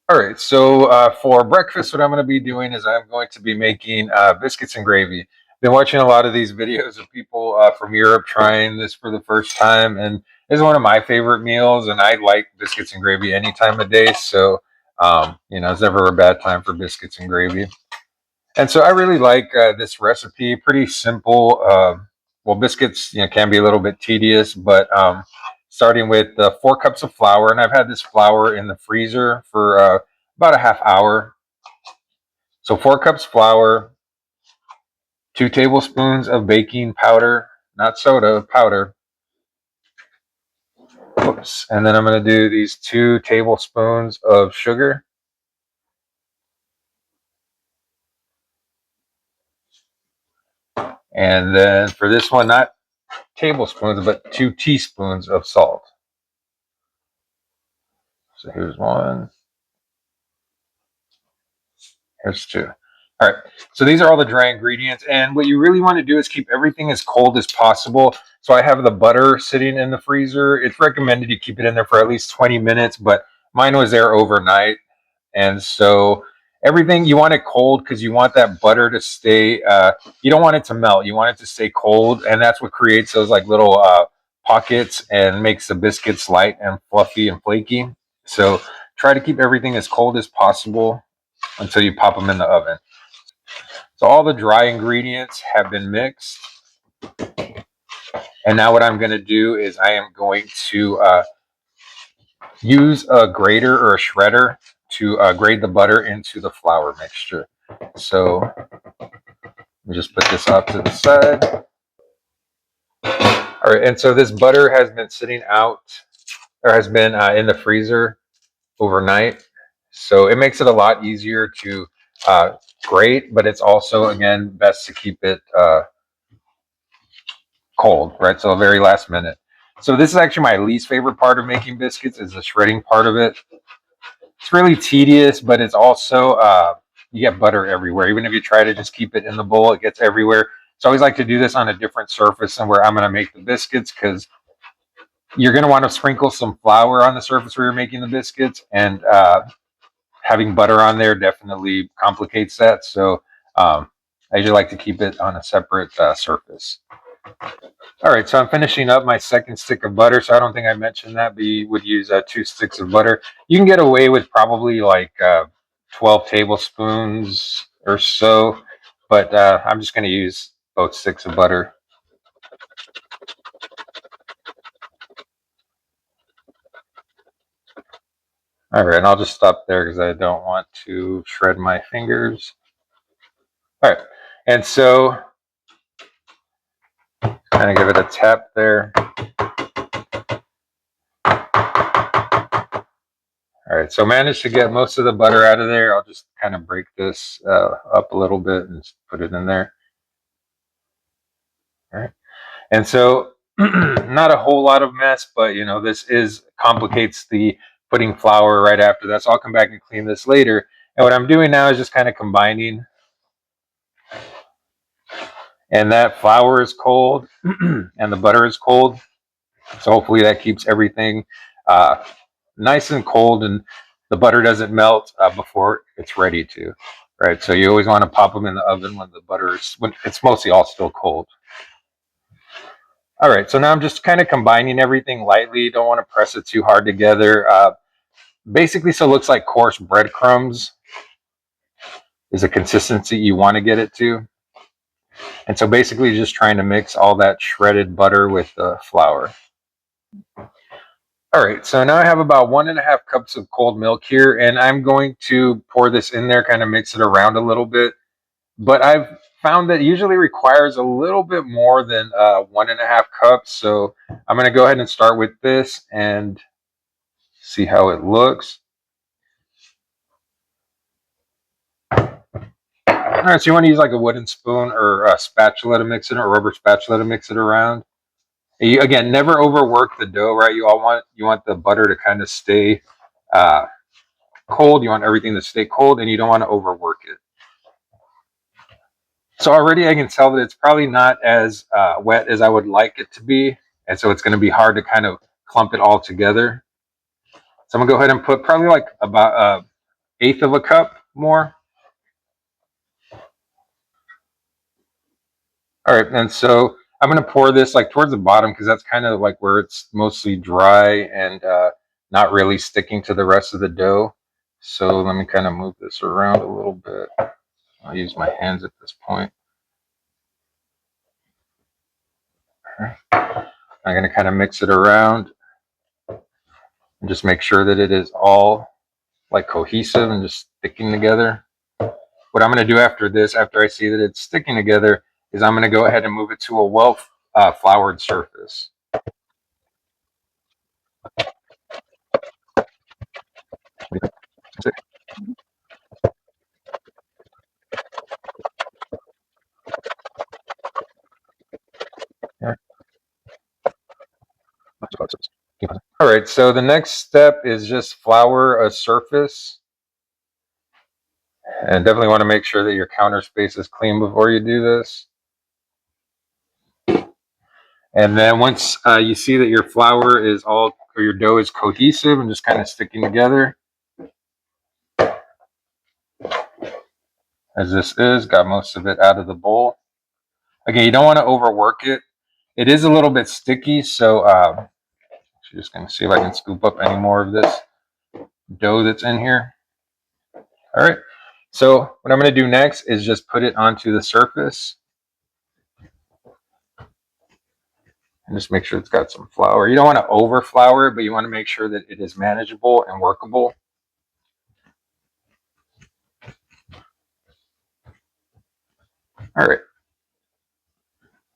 All right, so for breakfast, what I'm going to be doing is I'm going to be making biscuits and gravy. Been watching a lot of these videos of people from Europe trying this for the first time, and this is one of my favorite meals. And I like biscuits and gravy any time of day, so it's never a bad time for biscuits and gravy. And so I really like this recipe. Pretty simple. Well, biscuits can be a little bit tedious, but starting with 4 cups of flour, and I've had this flour in the freezer for about a half hour. So 4 cups flour, 2 tablespoons of baking powder, not soda, powder. Whoops. And then I'm going to do these 2 tablespoons of sugar. And then for this one, not tablespoons, but 2 teaspoons of salt. So here's one. Here's 2. All right. So these are all the dry ingredients. And what you really want to do is keep everything as cold as possible. So I have the butter sitting in the freezer. It's recommended you keep it in there for at least 20 minutes, but mine was there overnight. And so everything you want it cold because you want that butter to stay, you don't want it to melt. You want it to stay cold. And that's what creates those like little pockets and makes the biscuits light and fluffy and flaky. So try to keep everything as cold as possible until you pop them in the oven. So all the dry ingredients have been mixed. And now what I'm going to do is I am going to use a grater or a shredder to grate the butter into the flour mixture. So let me just put this off to the side. All right, and so this butter has been sitting out or has been in the freezer overnight. So it makes it a lot easier to grate, but it's also, again, best to keep it cold, right? So the very last minute. So this is actually my least favorite part of making biscuits is the shredding part of it. It's really tedious, but it's also you get butter everywhere. Even if you try to just keep it in the bowl, it gets everywhere. So I always like to do this on a different surface than where I'm going to make the biscuits because you're going to want to sprinkle some flour on the surface where you're making the biscuits, and having butter on there definitely complicates that. So I usually like to keep it on a separate surface. All right, so I'm finishing up my second stick of butter. So I don't think I mentioned that, but you would use 2 sticks of butter. You can get away with probably like 12 tablespoons or so, but I'm just going to use both sticks of butter. All right, and I'll just stop there because I don't want to shred my fingers. All right, and so kind of give it a tap there. All right, so managed to get most of the butter out of there. I'll just kind of break this up a little bit and just put it in there. All right, and so not a whole lot of mess, but this is complicates the putting flour right after that. So I'll come back and clean this later. And what I'm doing now is just kind of combining. And that flour is cold and the butter is cold. So hopefully that keeps everything nice and cold, and the butter doesn't melt before it's ready to. Right, so you always want to pop them in the oven when when it's mostly all still cold. All right, so now I'm just kind of combining everything lightly. You don't want to press it too hard together. Basically, so it looks like coarse breadcrumbs is a consistency you want to get it to. And so basically just trying to mix all that shredded butter with the flour. All right, so now I have about 1.5 cups of cold milk here, and I'm going to pour this in there, kind of mix it around a little bit. But I've found that it usually requires a little bit more than 1.5 cups. So I'm going to go ahead and start with this and see how it looks. All right, so you want to use like a wooden spoon or a spatula to mix it, or a rubber spatula to mix it around. You, again, never overwork the dough, right? You want the butter to kind of stay cold. You want everything to stay cold, and you don't want to overwork it. So already I can tell that it's probably not as wet as I would like it to be, and so it's going to be hard to kind of clump it all together. So I'm gonna go ahead and put probably like about 1/8 of a cup more. All right, and so I'm going to pour this like towards the bottom because that's kind of like where it's mostly dry and not really sticking to the rest of the dough. So let me kind of move this around a little bit. I'll use my hands at this point. I'm going to kind of mix it around and just make sure that it is all like cohesive and just sticking together. What I'm going to do after this, after I see that it's sticking together, is I'm going to go ahead and move it to a well floured surface. All right, so the next step is just flour a surface. And definitely want to make sure that your counter space is clean before you do this. And then once you see that your flour is all, or your dough is cohesive and just kind of sticking together, as this is, got most of it out of the bowl. Again, you don't want to overwork it. It is a little bit sticky, so I'm just going to see if I can scoop up any more of this dough that's in here. All right, so what I'm going to do next is just put it onto the surface. And just make sure it's got some flour. You don't want to over flour it, but you want to make sure that it is manageable and workable. All right.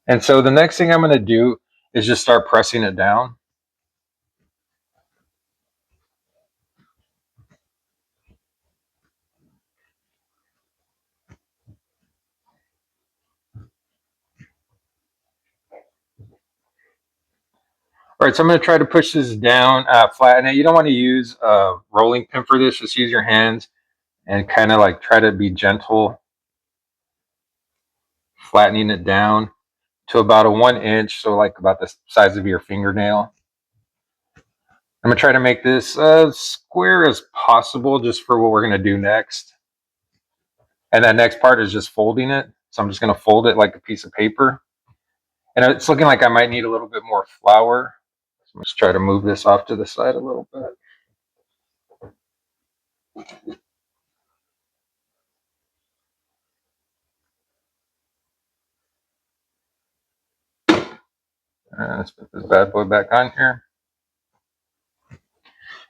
And so the next thing I'm going to do is just start pressing it down. All right, so I'm going to try to push this down flat. Now, you don't want to use a rolling pin for this. Just use your hands and kind of like try to be gentle, flattening it down to about a 1 inch, so like about the size of your fingernail. I'm going to try to make this as square as possible just for what we're going to do next. And that next part is just folding it. So I'm just going to fold it like a piece of paper. And it's looking like I might need a little bit more flour. So let's try to move this off to the side a little bit. Let's put this bad boy back on here.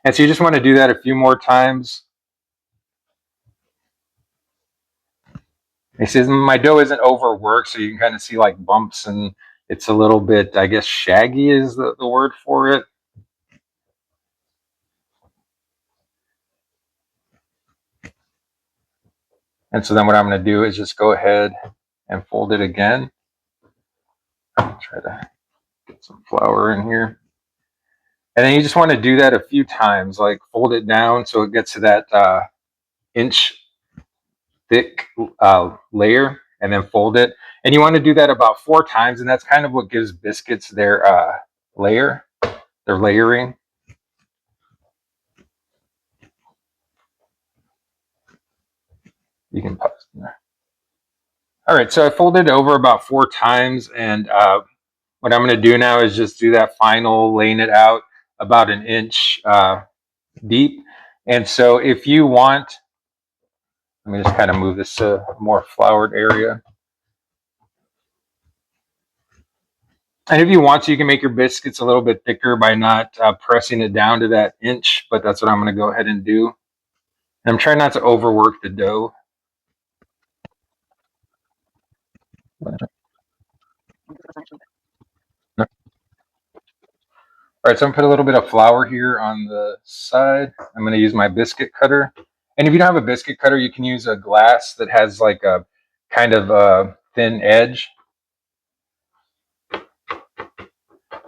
And so you just want to do that a few more times. It says my dough isn't overworked, so you can kind of see like bumps and it's a little bit, I guess, shaggy is the word for it. And so then what I'm going to do is just go ahead and fold it again. Try to get some flour in here. And then you just want to do that a few times, like fold it down so it gets to that inch thick layer, and then fold it. And you want to do that about 4 times, and that's kind of what gives biscuits their layer, their layering. You can pause there. All right, so I folded it over about 4 times, and what I'm going to do now is just do that final laying it out about an inch deep. And so if you want, let me just kind of move this to a more floured area. And if you want to, you can make your biscuits a little bit thicker by not pressing it down to that inch, but that's what I'm going to go ahead and do. And I'm trying not to overwork the dough. All right, so I'm gonna put a little bit of flour here on the side. I'm gonna use my biscuit cutter. And if you don't have a biscuit cutter, you can use a glass that has like a kind of a thin edge.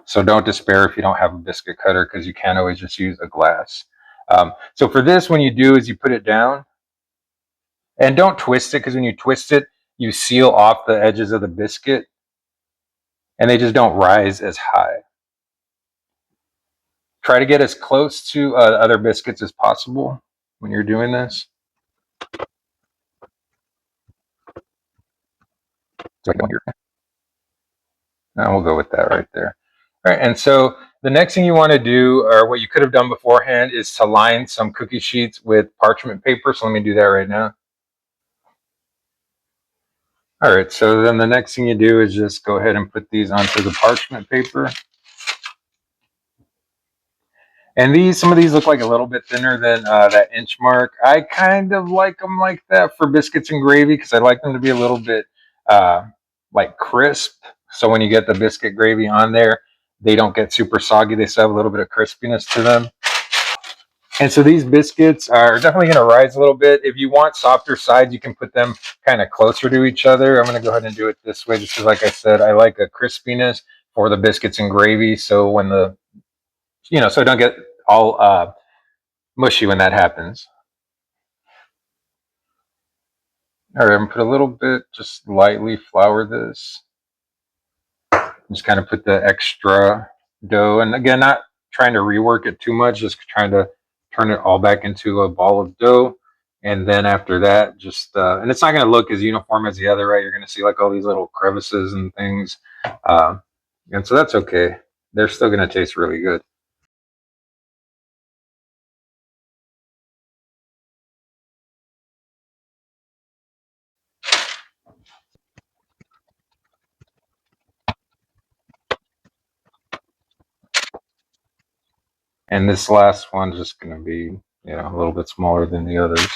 So don't despair if you don't have a biscuit cutter, because you can always just use a glass. So for this, when you do is you put it down and don't twist it, because when you twist it, you seal off the edges of the biscuit and they just don't rise as high. Try to get as close to other biscuits as possible when you're doing this. So I go here. And we'll go with that right there. All right, and so the next thing you want to do, or what you could have done beforehand, is to line some cookie sheets with parchment paper. So let me do that right now. All right, so then the next thing you do is just go ahead and put these onto the parchment paper. And some of these look like a little bit thinner than that inch mark. I kind of like them like that for biscuits and gravy because I like them to be a little bit like crisp. So when you get the biscuit gravy on there, they don't get super soggy. They still have a little bit of crispiness to them. And so these biscuits are definitely going to rise a little bit. If you want softer sides, you can put them kind of closer to each other. I'm going to go ahead and do it this way, just because, like I said, I like a crispiness for the biscuits and gravy. So when so I don't get all mushy when that happens. All right, I'm gonna put a little bit, just lightly flour this. Just kind of put the extra dough, and again, not trying to rework it too much, just trying to turn it all back into a ball of dough. And then after that, and it's not going to look as uniform as the other, right? You're going to see like all these little crevices and things. And so that's okay. They're still going to taste really good. And this last one's just going to be, a little bit smaller than the others.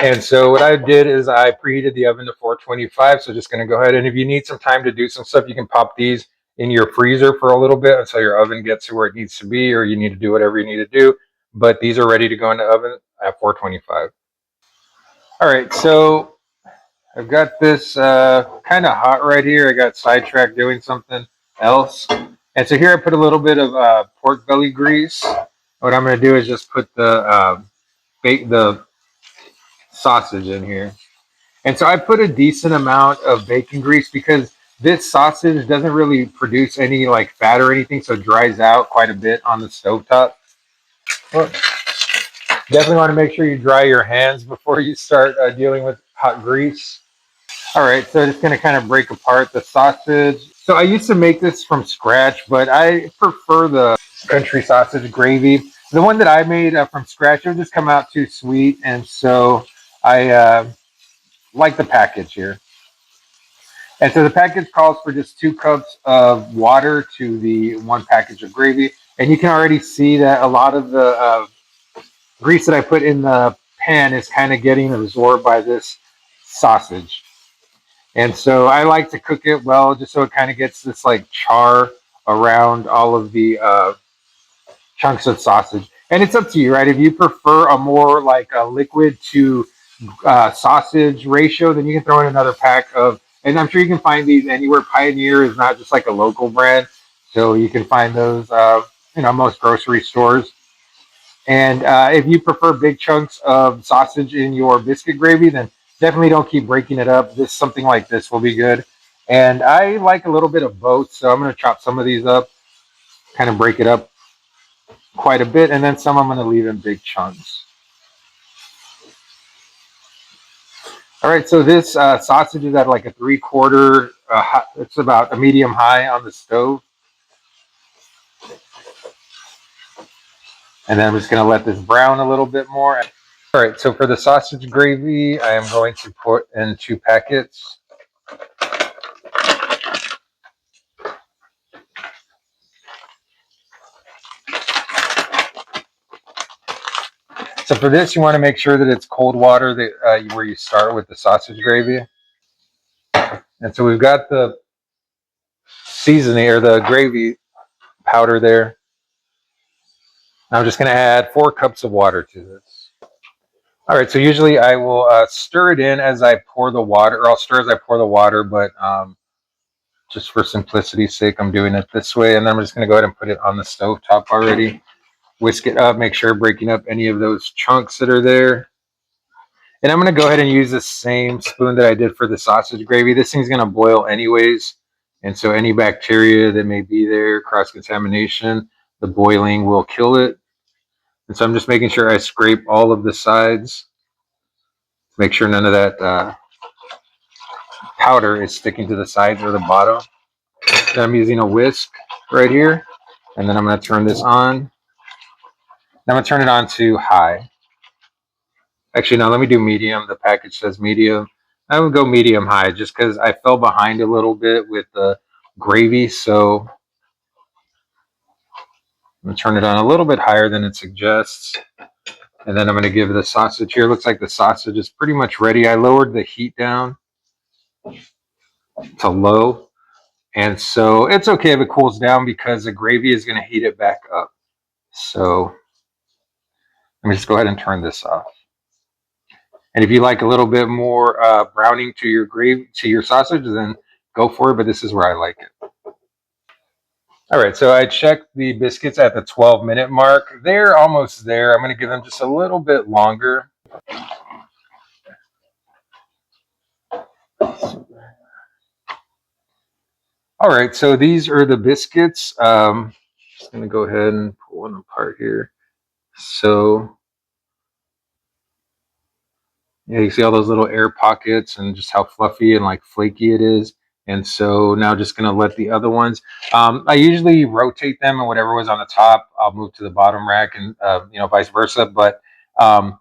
And so what I did is I preheated the oven to 425. So just going to go ahead, and if you need some time to do some stuff, you can pop these in your freezer for a little bit until your oven gets to where it needs to be, or you need to do whatever you need to do. But these are ready to go in the oven at 425. All right, so I've got this kind of hot right here. I got sidetracked doing something else. And so here I put a little bit of pork belly grease. What I'm going to do is just put the sausage in here. And so I put a decent amount of bacon grease because this sausage doesn't really produce any like fat or anything, so it dries out quite a bit on the stovetop. Well, definitely want to make sure you dry your hands before you start dealing with hot grease. All right, so just going to kind of break apart the sausage. So I used to make this from scratch, but I prefer the country sausage gravy. The one that I made from scratch, it would just come out too sweet, and so I like the package here. And so the package calls for just 2 cups of water to the 1 package of gravy. And you can already see that a lot of the grease that I put in the pan is kind of getting absorbed by this sausage. And so I like to cook it well, just so it kind of gets this like char around all of the chunks of sausage. And it's up to you, right? If you prefer a more like a liquid to sausage ratio, then you can throw in another pack of, and I'm sure you can find these anywhere. Pioneer is not just like a local brand, so you can find those, most grocery stores. And if you prefer big chunks of sausage in your biscuit gravy, then definitely don't keep breaking it up. Something like this will be good. And I like a little bit of both, so I'm going to chop some of these up, kind of break it up quite a bit, and then some I'm going to leave in big chunks. All right, so this sausage is at like a 3/4. It's about a medium high on the stove, and then I'm just going to let this brown a little bit more. All right, so for the sausage gravy, I am going to put in 2 packets. So for this, you want to make sure that it's cold water where you start with the sausage gravy. And so we've got the seasoning or the gravy powder there. I'm just going to add 4 cups of water to this. All right, so usually I will stir it in as I pour the water, or I'll stir as I pour the water, but just for simplicity's sake, I'm doing it this way. And then I'm just going to go ahead and put it on the stove top already. Whisk it up, make sure breaking up any of those chunks that are there. And I'm going to go ahead and use the same spoon that I did for the sausage gravy. This thing's going to boil anyways. And so any bacteria that may be there, cross-contamination, the boiling will kill it. And so I'm just making sure I scrape all of the sides. Make sure none of that powder is sticking to the sides or the bottom. Then I'm using a whisk right here. And then I'm going to turn this on. Now I'm going to turn it on to high. Actually, no, let me do medium. The package says medium. I would go medium high just because I fell behind a little bit with the gravy. So I'm going to turn it on a little bit higher than it suggests. And then I'm going to give the sausage here. Looks like the sausage is pretty much ready. I lowered the heat down to low. And so it's okay if it cools down because the gravy is going to heat it back up. So let me just go ahead and turn this off. And if you like a little bit more browning to your gravy, to your sausage, then go for it. But this is where I like it. All right, so I checked the biscuits at the 12-minute mark. They're almost there. I'm going to give them just a little bit longer. All right, so these are the biscuits. Just going to go ahead and pull one apart here. So yeah, you see all those little air pockets and just how fluffy and like flaky it is. And so now just going to let the other ones. I usually rotate them, and whatever was on the top, I'll move to the bottom rack, and vice versa. But the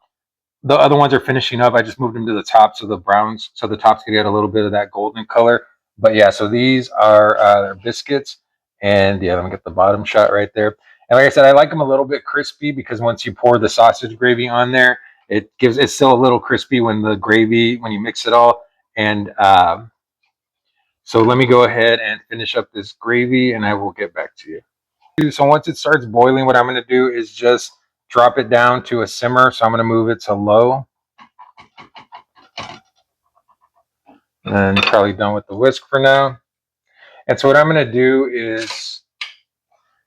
other ones are finishing up. I just moved them to the top so the browns, so the tops can get a little bit of that golden color. But yeah, so these are biscuits, and yeah, let me get the bottom shot right there. And like I said, I like them a little bit crispy because once you pour the sausage gravy on there, it's still a little crispy when you mix it all. And so let me go ahead and finish up this gravy, and I will get back to you. So once it starts boiling, what I'm going to do is just drop it down to a simmer. So I'm going to move it to low. And probably done with the whisk for now. And so what I'm going to do is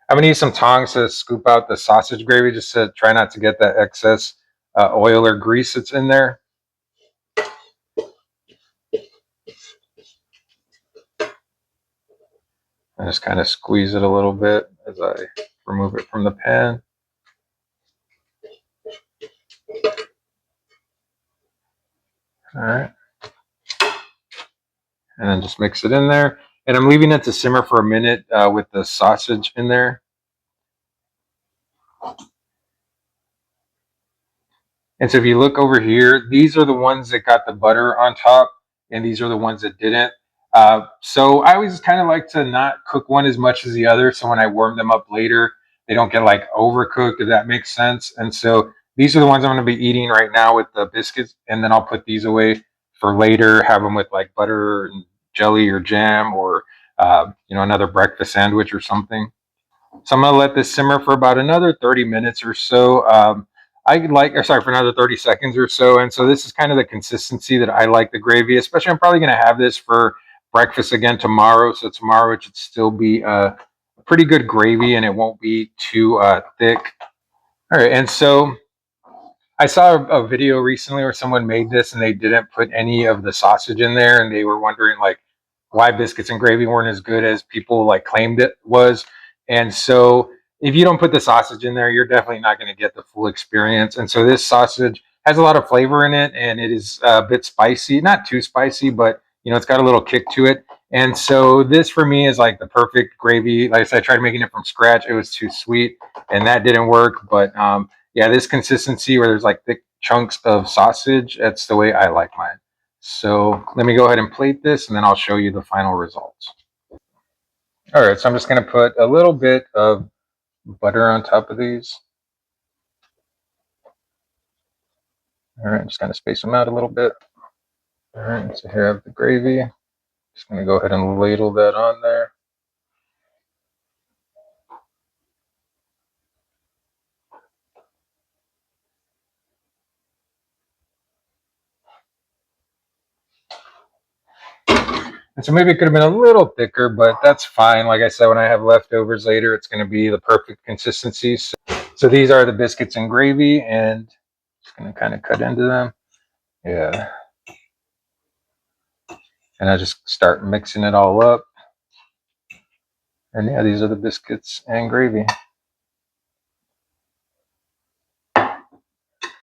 I'm going to use some tongs to scoop out the sausage gravy just to try not to get that excess oil or grease that's in there. And just kind of squeeze it a little bit as I remove it from the pan. All right. And then just mix it in there. And I'm leaving it to simmer for a minute with the sausage in there. And so if you look over here, these are the ones that got the butter on top, and these are the ones that didn't. So I always kind of like to not cook one as much as the other. So when I warm them up later, they don't get like overcooked, if that makes sense. And so these are the ones I'm going to be eating right now with the biscuits. And then I'll put these away for later, have them with like butter and jelly or jam or, another breakfast sandwich or something. So I'm going to let this simmer for about another 30 minutes or so. For another 30 seconds or so. And so this is kind of the consistency that I like the gravy, especially I'm probably going to have this for breakfast again tomorrow. So tomorrow it should still be a pretty good gravy and it won't be too thick. All right. And so I saw a video recently where someone made this and they didn't put any of the sausage in there, and they were wondering like why biscuits and gravy weren't as good as people like claimed it was. And so if you don't put the sausage in there, you're definitely not going to get the full experience. And so this sausage has a lot of flavor in it, and it is a bit spicy, not too spicy, but it's got a little kick to it. And so this for me is like the perfect gravy. Like I said, I tried making it from scratch. It was too sweet, and that didn't work. But yeah, this consistency where there's like thick chunks of sausage, that's the way I like mine. So let me go ahead and plate this, and then I'll show you the final results. All right, so I'm just going to put a little bit of butter on top of these. All right, just kind of space them out a little bit. All right, so here I have the gravy. Just going to go ahead and ladle that on there. And so maybe it could have been a little thicker, but that's fine. Like I said, when I have leftovers later, it's going to be the perfect consistency. So these are the biscuits and gravy, and just going to kind of cut into them. Yeah. And I just start mixing it all up. And yeah, these are the biscuits and gravy.